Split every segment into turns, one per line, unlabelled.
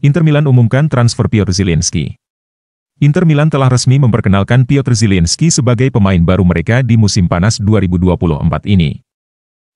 Inter Milan umumkan transfer Piotr Zielinski. Inter Milan telah resmi memperkenalkan Piotr Zielinski sebagai pemain baru mereka di musim panas 2024 ini.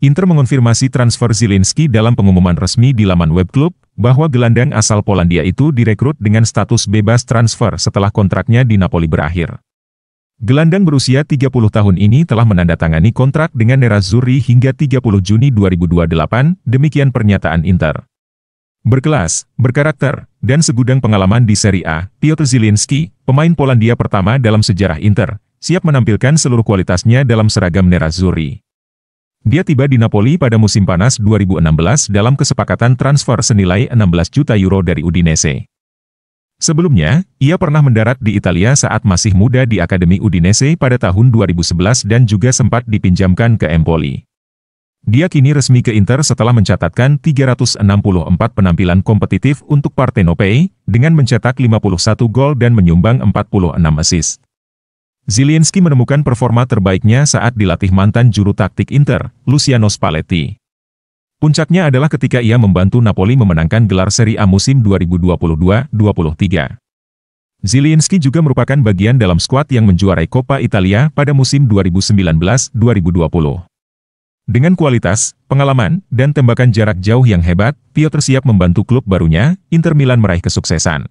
Inter mengonfirmasi transfer Zielinski dalam pengumuman resmi di laman web klub, bahwa gelandang asal Polandia itu direkrut dengan status bebas transfer setelah kontraknya di Napoli berakhir. Gelandang berusia 30 tahun ini telah menandatangani kontrak dengan Nerazzurri hingga 30 Juni 2028, demikian pernyataan Inter. Berkelas, berkarakter, dan segudang pengalaman di Serie A, Piotr Zielinski, pemain Polandia pertama dalam sejarah Inter, siap menampilkan seluruh kualitasnya dalam seragam Nerazzurri. Dia tiba di Napoli pada musim panas 2016 dalam kesepakatan transfer senilai 16 juta euro dari Udinese. Sebelumnya, ia pernah mendarat di Italia saat masih muda di Akademi Udinese pada tahun 2011 dan juga sempat dipinjamkan ke Empoli. Dia kini resmi ke Inter setelah mencatatkan 364 penampilan kompetitif untuk Partenope, dengan mencetak 51 gol dan menyumbang 46 assist. Zielinski menemukan performa terbaiknya saat dilatih mantan juru taktik Inter, Luciano Spalletti. Puncaknya adalah ketika ia membantu Napoli memenangkan gelar Serie A musim 2022-23. Zielinski juga merupakan bagian dalam skuad yang menjuarai Coppa Italia pada musim 2019-2020. Dengan kualitas, pengalaman, dan tembakan jarak jauh yang hebat, Piotr siap membantu klub barunya, Inter Milan meraih kesuksesan.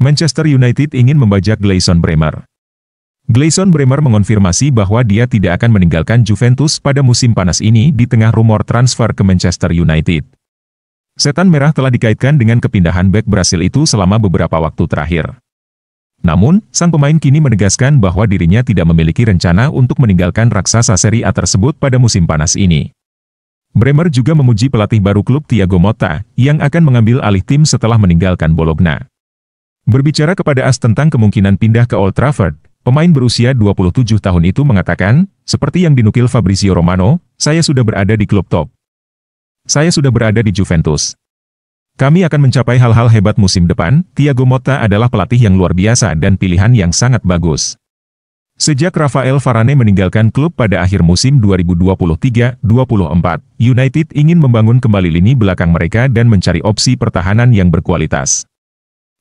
Manchester United ingin membajak Gleison Bremer. Gleison Bremer mengonfirmasi bahwa dia tidak akan meninggalkan Juventus pada musim panas ini di tengah rumor transfer ke Manchester United. Setan merah telah dikaitkan dengan kepindahan bek Brasil itu selama beberapa waktu terakhir. Namun, sang pemain kini menegaskan bahwa dirinya tidak memiliki rencana untuk meninggalkan raksasa Serie A tersebut pada musim panas ini. Bremer juga memuji pelatih baru klub Thiago Motta, yang akan mengambil alih tim setelah meninggalkan Bologna. Berbicara kepada AS tentang kemungkinan pindah ke Old Trafford, pemain berusia 27 tahun itu mengatakan, seperti yang dinukil Fabrizio Romano, "Saya sudah berada di klub top. Saya sudah berada di Juventus. Kami akan mencapai hal-hal hebat musim depan. Thiago Motta adalah pelatih yang luar biasa dan pilihan yang sangat bagus." Sejak Rafael Varane meninggalkan klub pada akhir musim 2023-24, United ingin membangun kembali lini belakang mereka dan mencari opsi pertahanan yang berkualitas.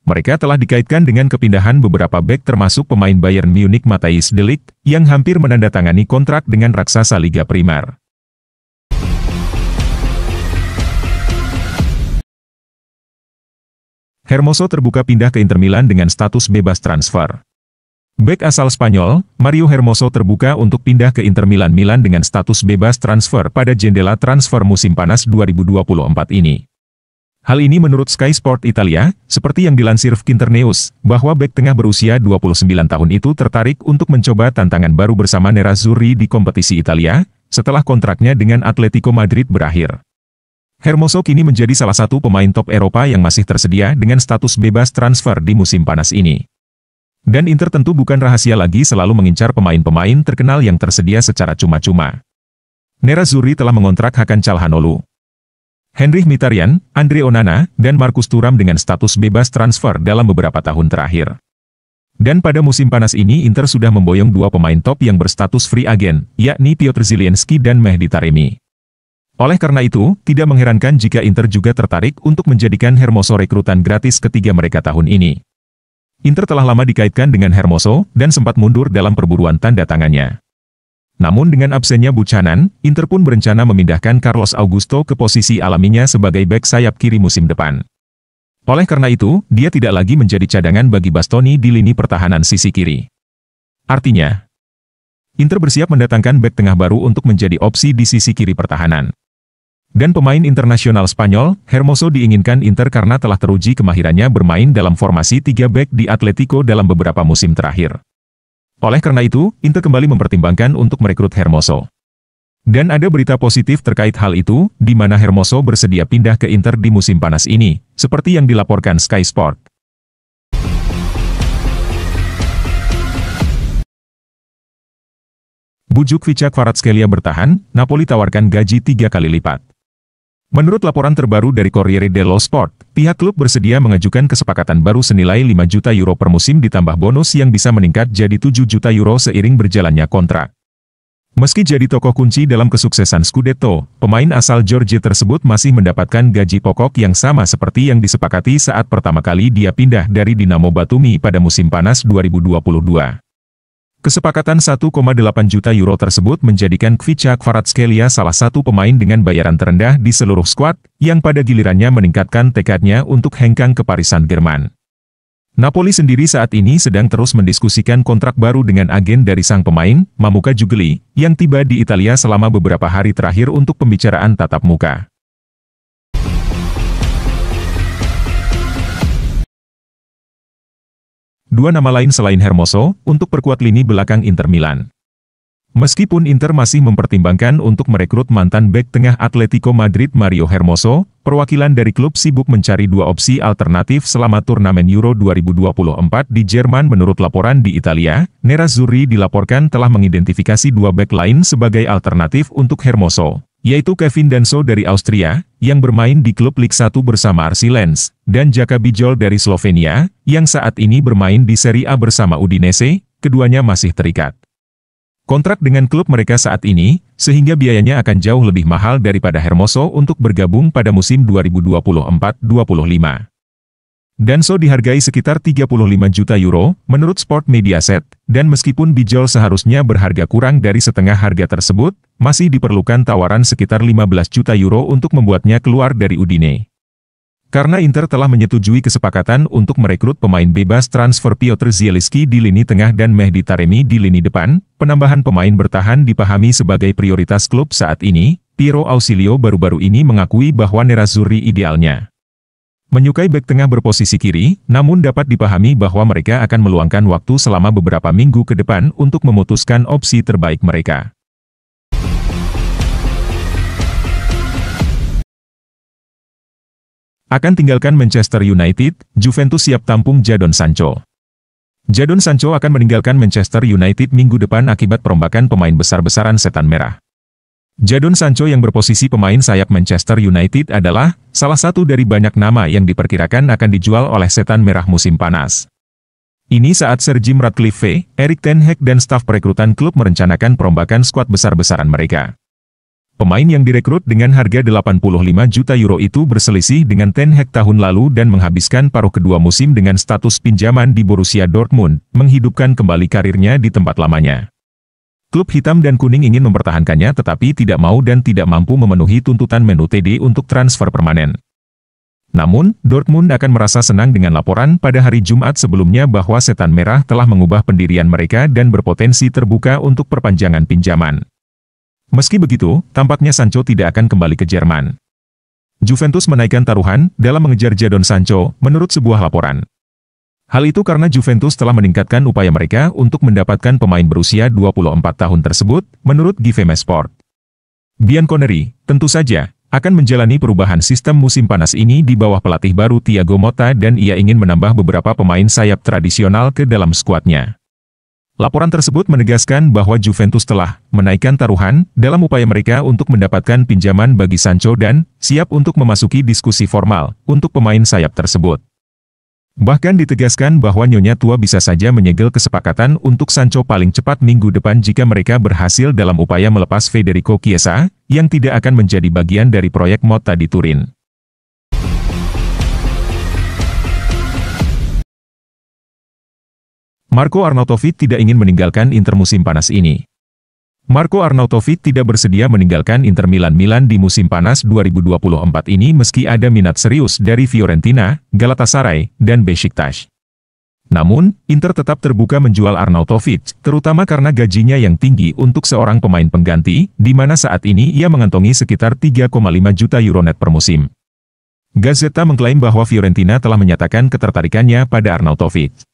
Mereka telah dikaitkan dengan kepindahan beberapa bek termasuk pemain Bayern Munich Matthijs de Ligt, yang hampir menandatangani kontrak dengan raksasa Liga Primer. Hermoso terbuka pindah ke Inter Milan dengan status bebas transfer. Bek asal Spanyol, Mario Hermoso terbuka untuk pindah ke Inter Milan dengan status bebas transfer pada jendela transfer musim panas 2024 ini. Hal ini menurut Sky Sport Italia, seperti yang dilansir Internews, bahwa bek tengah berusia 29 tahun itu tertarik untuk mencoba tantangan baru bersama Nerazzurri di kompetisi Italia, setelah kontraknya dengan Atletico Madrid berakhir. Hermoso kini menjadi salah satu pemain top Eropa yang masih tersedia dengan status bebas transfer di musim panas ini. Dan Inter tentu bukan rahasia lagi selalu mengincar pemain-pemain terkenal yang tersedia secara cuma-cuma. Nerazzurri telah mengontrak Hakan Calhanoglu, Henrikh Mkhitaryan, Andre Onana, dan Marcus Thuram dengan status bebas transfer dalam beberapa tahun terakhir. Dan pada musim panas ini Inter sudah memboyong dua pemain top yang berstatus free agent, yakni Piotr Zielinski dan Mehdi Taremi. Oleh karena itu, tidak mengherankan jika Inter juga tertarik untuk menjadikan Hermoso rekrutan gratis ketiga mereka tahun ini. Inter telah lama dikaitkan dengan Hermoso, dan sempat mundur dalam perburuan tanda tangannya. Namun dengan absennya Buchanan, Inter pun berencana memindahkan Carlos Augusto ke posisi alaminya sebagai bek sayap kiri musim depan. Oleh karena itu, dia tidak lagi menjadi cadangan bagi Bastoni di lini pertahanan sisi kiri. Artinya, Inter bersiap mendatangkan bek tengah baru untuk menjadi opsi di sisi kiri pertahanan. Dan pemain internasional Spanyol, Hermoso diinginkan Inter karena telah teruji kemahirannya bermain dalam formasi 3 bek di Atletico dalam beberapa musim terakhir. Oleh karena itu, Inter kembali mempertimbangkan untuk merekrut Hermoso. Dan ada berita positif terkait hal itu, di mana Hermoso bersedia pindah ke Inter di musim panas ini, seperti yang dilaporkan Sky Sport. Bujuk Vicha Kvaratskhelia bertahan, Napoli tawarkan gaji 3 kali lipat. Menurut laporan terbaru dari Corriere dello Sport, pihak klub bersedia mengajukan kesepakatan baru senilai 5 juta euro per musim ditambah bonus yang bisa meningkat jadi 7 juta euro seiring berjalannya kontrak. Meski jadi tokoh kunci dalam kesuksesan Scudetto, pemain asal Georgia tersebut masih mendapatkan gaji pokok yang sama seperti yang disepakati saat pertama kali dia pindah dari Dinamo Batumi pada musim panas 2022. Kesepakatan 1,8 juta euro tersebut menjadikan Kvicha Kvaratskhelia salah satu pemain dengan bayaran terendah di seluruh skuad, yang pada gilirannya meningkatkan tekadnya untuk hengkang ke Paris Saint-Germain. Napoli sendiri saat ini sedang terus mendiskusikan kontrak baru dengan agen dari sang pemain, Mamuka Jugli, yang tiba di Italia selama beberapa hari terakhir untuk pembicaraan tatap muka. Dua nama lain selain Hermoso, untuk perkuat lini belakang Inter Milan. Meskipun Inter masih mempertimbangkan untuk merekrut mantan bek tengah Atletico Madrid Mario Hermoso, perwakilan dari klub sibuk mencari dua opsi alternatif selama turnamen Euro 2024 di Jerman. Menurut laporan di Italia, Nerazzurri dilaporkan telah mengidentifikasi dua bek lain sebagai alternatif untuk Hermoso, yaitu Kevin Danso dari Austria, yang bermain di klub Ligue 1 bersama RC Lens, dan Jaka Bijol dari Slovenia, yang saat ini bermain di Serie A bersama Udinese. Keduanya masih terikat kontrak dengan klub mereka saat ini, sehingga biayanya akan jauh lebih mahal daripada Hermoso untuk bergabung pada musim 2024-25. Danso dihargai sekitar 35 juta euro, menurut Sport Mediaset, dan meskipun Bijol seharusnya berharga kurang dari setengah harga tersebut, masih diperlukan tawaran sekitar 15 juta euro untuk membuatnya keluar dari Udine. Karena Inter telah menyetujui kesepakatan untuk merekrut pemain bebas transfer Piotr Zielinski di lini tengah dan Mehdi Taremi di lini depan, penambahan pemain bertahan dipahami sebagai prioritas klub saat ini. Piero Ausilio baru-baru ini mengakui bahwa Nerazzurri idealnya menyukai bek tengah berposisi kiri, namun dapat dipahami bahwa mereka akan meluangkan waktu selama beberapa minggu ke depan untuk memutuskan opsi terbaik mereka. Akan tinggalkan Manchester United, Juventus siap tampung Jadon Sancho. Jadon Sancho akan meninggalkan Manchester United minggu depan akibat perombakan pemain besar-besaran Setan Merah. Jadon Sancho yang berposisi pemain sayap Manchester United adalah salah satu dari banyak nama yang diperkirakan akan dijual oleh Setan Merah musim panas. Ini saat Sir Jim Ratcliffe, Erik ten Hag dan staf perekrutan klub merencanakan perombakan skuad besar-besaran mereka. Pemain yang direkrut dengan harga 85 juta euro itu berselisih dengan Ten Hag tahun lalu dan menghabiskan paruh kedua musim dengan status pinjaman di Borussia Dortmund, menghidupkan kembali karirnya di tempat lamanya. Klub hitam dan kuning ingin mempertahankannya tetapi tidak mau dan tidak mampu memenuhi tuntutan menu TD untuk transfer permanen. Namun, Dortmund akan merasa senang dengan laporan pada hari Jumat sebelumnya bahwa Setan Merah telah mengubah pendirian mereka dan berpotensi terbuka untuk perpanjangan pinjaman. Meski begitu, tampaknya Sancho tidak akan kembali ke Jerman. Juventus menaikkan taruhan dalam mengejar Jadon Sancho, menurut sebuah laporan. Hal itu karena Juventus telah meningkatkan upaya mereka untuk mendapatkan pemain berusia 24 tahun tersebut, menurut GVM Sport. Bianconeri, tentu saja, akan menjalani perubahan sistem musim panas ini di bawah pelatih baru Thiago Motta dan ia ingin menambah beberapa pemain sayap tradisional ke dalam skuadnya. Laporan tersebut menegaskan bahwa Juventus telah menaikkan taruhan dalam upaya mereka untuk mendapatkan pinjaman bagi Sancho dan siap untuk memasuki diskusi formal untuk pemain sayap tersebut. Bahkan ditegaskan bahwa Nyonya Tua bisa saja menyegel kesepakatan untuk Sancho paling cepat minggu depan jika mereka berhasil dalam upaya melepas Federico Chiesa, yang tidak akan menjadi bagian dari proyek Motta di Turin. Marko Arnautovic tidak ingin meninggalkan Inter musim panas ini. Marko Arnautovic tidak bersedia meninggalkan Inter Milan di musim panas 2024 ini meski ada minat serius dari Fiorentina, Galatasaray, dan Beşiktaş. Namun, Inter tetap terbuka menjual Arnautovic, terutama karena gajinya yang tinggi untuk seorang pemain pengganti, di mana saat ini ia mengantongi sekitar 3,5 juta euro net per musim. Gazzetta mengklaim bahwa Fiorentina telah menyatakan ketertarikannya pada Arnautovic.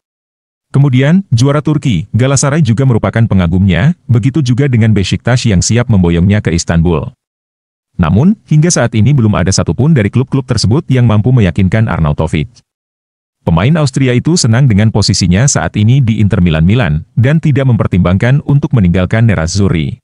Kemudian, juara Turki, Galatasaray juga merupakan pengagumnya, begitu juga dengan Beşiktaş yang siap memboyongnya ke Istanbul. Namun, hingga saat ini belum ada satupun dari klub-klub tersebut yang mampu meyakinkan Arnautovic. Pemain Austria itu senang dengan posisinya saat ini di Inter Milan dan tidak mempertimbangkan untuk meninggalkan Nerazzurri.